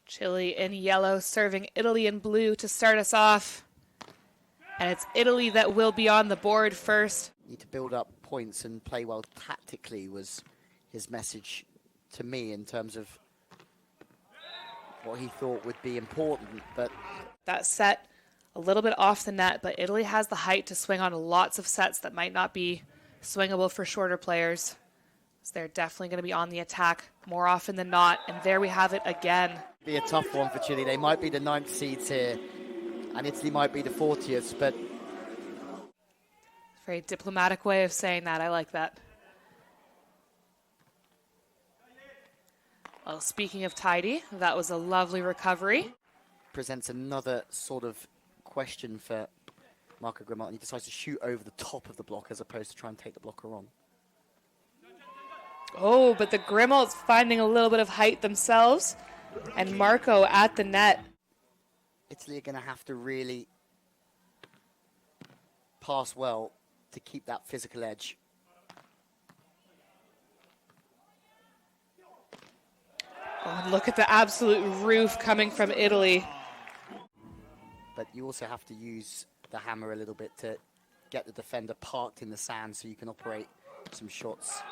Chile in yellow serving Italy in blue to start us off. And it's Italy that will be on the board first. Need to build up points and play well tactically was his message to me in terms of what he thought would be important. But that set a little bit off the net, but Italy has the height to swing on lots of sets that might not be swingable for shorter players. So they're definitely going to be on the attack more often than not. And there we have it again. Be a tough one for Chile. They might be the 9th seeds here, and Italy might be the 40th, but... Very diplomatic way of saying that. I like that. Well, speaking of tidy, that was a lovely recovery. Presents another sort of question for Marco Grimalt, and he decides to shoot over the top of the block as opposed to try and take the blocker on. Oh, but the Grimalt's finding a little bit of height themselves, and Marco at the net. Italy are going to have to really pass well to keep that physical edge. Oh, and look at the absolute roof coming from Italy. But you also have to use the hammer a little bit to get the defender parked in the sand so you can operate some shots.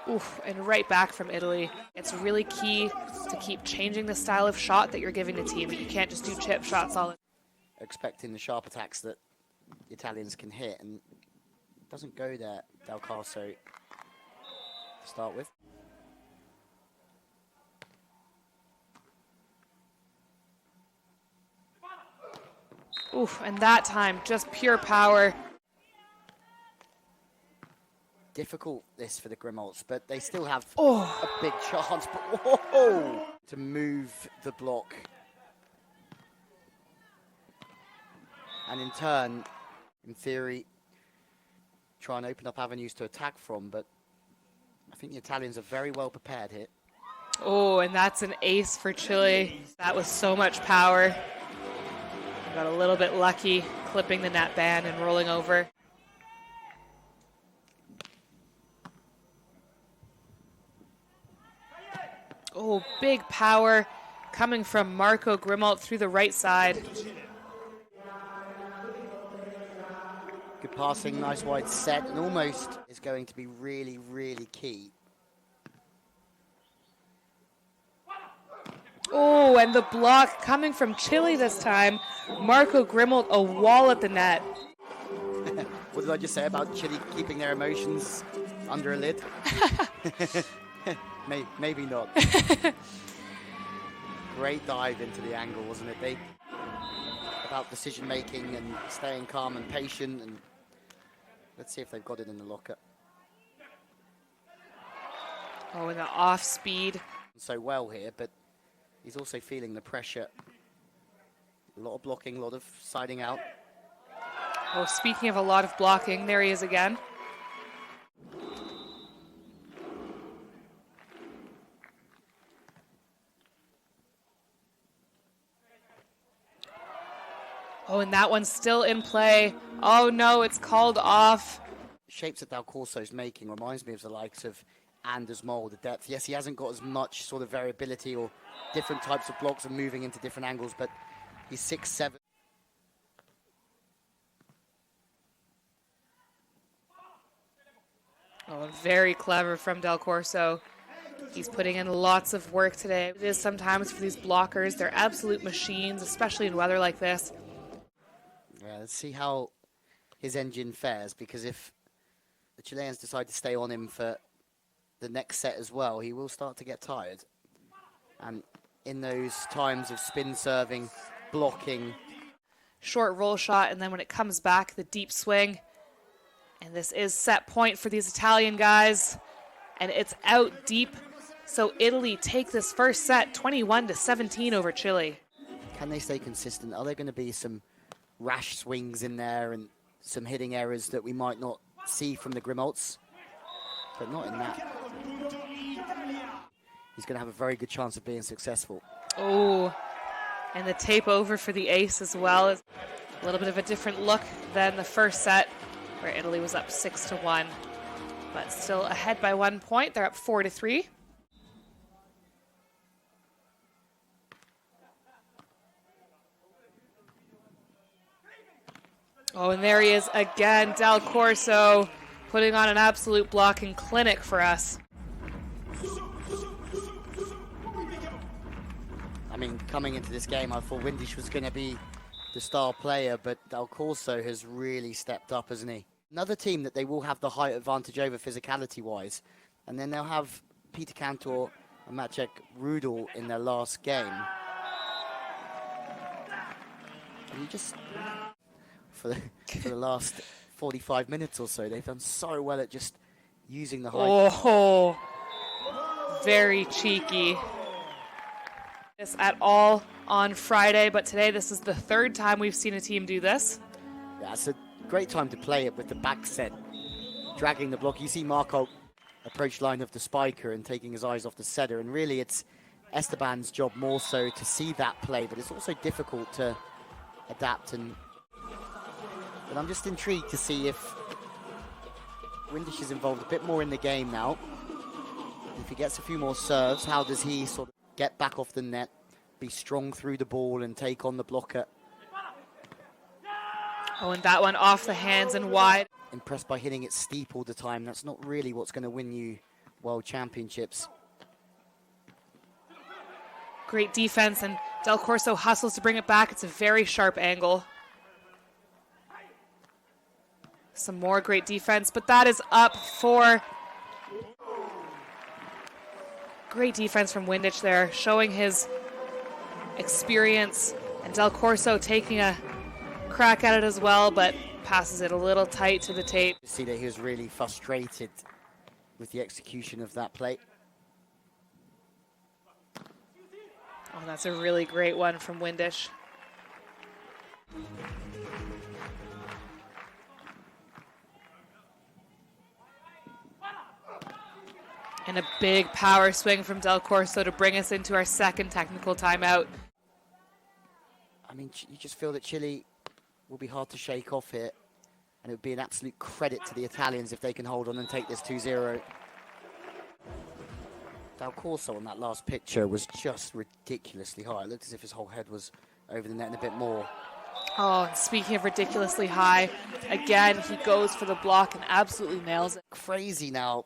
Oof, and right back from Italy. It's really key to keep changing the style of shot that you're giving the team. You can't just do chip shots all the time. Expecting the sharp attacks that the Italians can hit, and it doesn't go there, Dal Corso, to start with. Oof, and that time, just pure power. Difficult this for the Grimalts, but they still have a big chance. But whoa, to move the block. And in turn, in theory, try and open up avenues to attack from, but I think the Italians are very well prepared here. Oh, and that's an ace for Chile. That was so much power. Got a little bit lucky, clipping the net band and rolling over. Oh, big power coming from Marco Grimalt through the right side. Good passing, nice wide set, and almost is going to be really, really key. Oh, and the block coming from Chile this time. Marco Grimalt, a wall at the net. What did I just say about Chile keeping their emotions under a lid? Maybe not. Great dive into the angle, wasn't it? About decision making and staying calm and patient, and let's see if they've got it in the locker. Oh, and the off speed. So well here, but he's also feeling the pressure. A lot of blocking, a lot of siding out. Oh, speaking of a lot of blocking, there he is again. Oh, and that one's still in play. Oh no, it's called off. Shapes that Dal Corso's making reminds me of the likes of Anders Mole, the depth. Yes, he hasn't got as much sort of variability or different types of blocks and moving into different angles, but he's 6'7". Oh, very clever from Dal Corso. He's putting in lots of work today. It is sometimes for these blockers. They're absolute machines, especially in weather like this. Yeah, let's see how his engine fares, because if the Chileans decide to stay on him for the next set as well, he will start to get tired. And in those times of spin serving, blocking. Short roll shot, and then when it comes back, the deep swing. And this is set point for these Italian guys. And it's out deep. So Italy take this first set 21-17 over Chile. Can they stay consistent? Are there going to be some rash swings in there and some hitting errors that we might not see from the Grimalts? But not in that. He's going to have a very good chance of being successful. Oh, and the tape over for the ace as well. A little bit of a different look than the first set, where Italy was up 6-1. But still ahead by 1 point. They're up 4-3. Oh, and there he is again, Dal Corso, putting on an absolute blocking clinic for us. I mean, coming into this game, I thought Windisch was going to be the star player, but Dal Corso has really stepped up, hasn't he? Another team that they will have the height advantage over physicality-wise, and then they'll have Peter Cantor and Maciek Rudel in their last game. And you just, for the last 45 minutes or so, they've done so well at just using the height. Oh, very cheeky. This at all on Friday, but today this is the third time we've seen a team do this. Yeah, it's a great time to play it with the back set, dragging the block. You see Marco approach line of the spiker and taking his eyes off the setter, and really it's Esteban's job more so to see that play, but it's also difficult to adapt. But I'm just intrigued to see if Windisch is involved a bit more in the game now. If he gets a few more serves, how does he sort of get back off the net, be strong through the ball and take on the blocker? Oh, and that one off the hands and wide. Impressed by hitting it steep all the time. That's not really what's going to win you World Championships. Great defense, and Dal Corso hustles to bring it back. It's a very sharp angle. Some more great defense, but that is up for... Great defense from Windisch there, showing his experience, and Dal Corso taking a crack at it as well, but passes it a little tight to the tape. You see that he was really frustrated with the execution of that play. Oh, that's a really great one from Windisch. And a big power swing from Dal Corso to bring us into our second technical timeout. I mean, you just feel that Chile will be hard to shake off here, and it would be an absolute credit to the Italians if they can hold on and take this 2-0. Dal Corso on that last picture was just ridiculously high. It looked as if his whole head was over the net and a bit more. Oh, and speaking of ridiculously high, again, he goes for the block and absolutely nails it. Crazy now.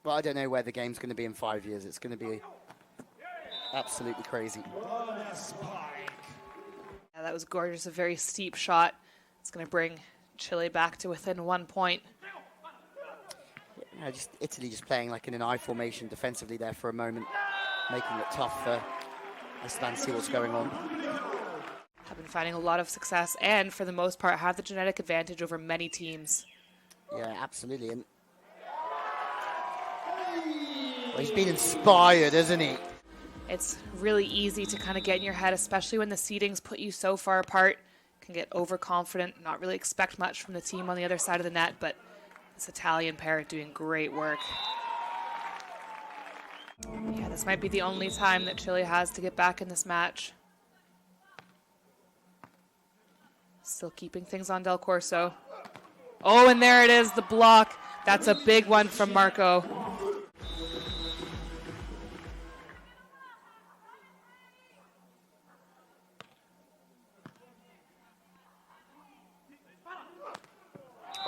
But I don't know where the game's going to be in 5 years. It's going to be absolutely crazy. Yeah, that was gorgeous. A very steep shot. It's going to bring Chile back to within 1 point. You know, just Italy just playing like in an I formation defensively there for a moment, making it tough for Esteban to see what's going on. Have been finding a lot of success, and for the most part have the genetic advantage over many teams. Yeah, absolutely. And well, he's been inspired, hasn't he? It's really easy to kind of get in your head, especially when the seedings put you so far apart. Can get overconfident, not really expect much from the team on the other side of the net, but this Italian pair doing great work. Yeah, this might be the only time that Chile has to get back in this match. Still keeping things on Dal Corso. Oh, and there it is, the block. That's a big one from Marco.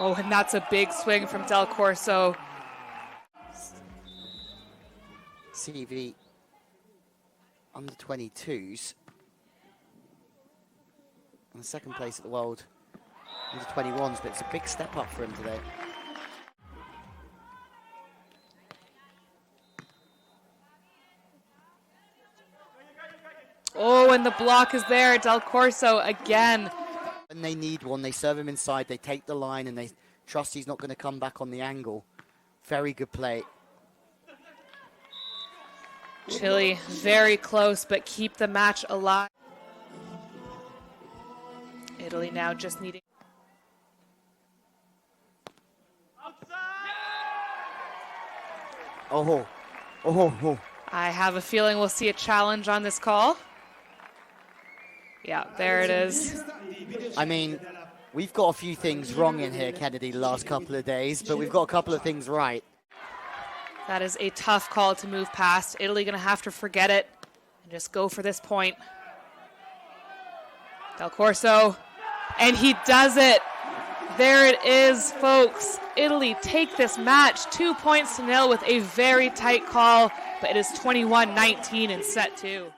Oh, and that's a big swing from Dal Corso. CV under 22s. And second place at the World under 21s, but it's a big step up for him today. Oh, and the block is there. Dal Corso again. When they need one, they serve him inside, they take the line, and they trust he's not going to come back on the angle. Very good play. Chile very close, but keep the match alive. Italy now just needing... Oh, oh. I have a feeling we'll see a challenge on this call. Yeah, there it is. I mean, we've got a few things wrong in here, Kennedy, the last couple of days, but we've got a couple of things right. That is a tough call to move past. Italy going to have to forget it and just go for this point. Dal Corso And he does it. There it is, folks. Italy take this match 2-0 with a very tight call, but it is 21-19 in set 2.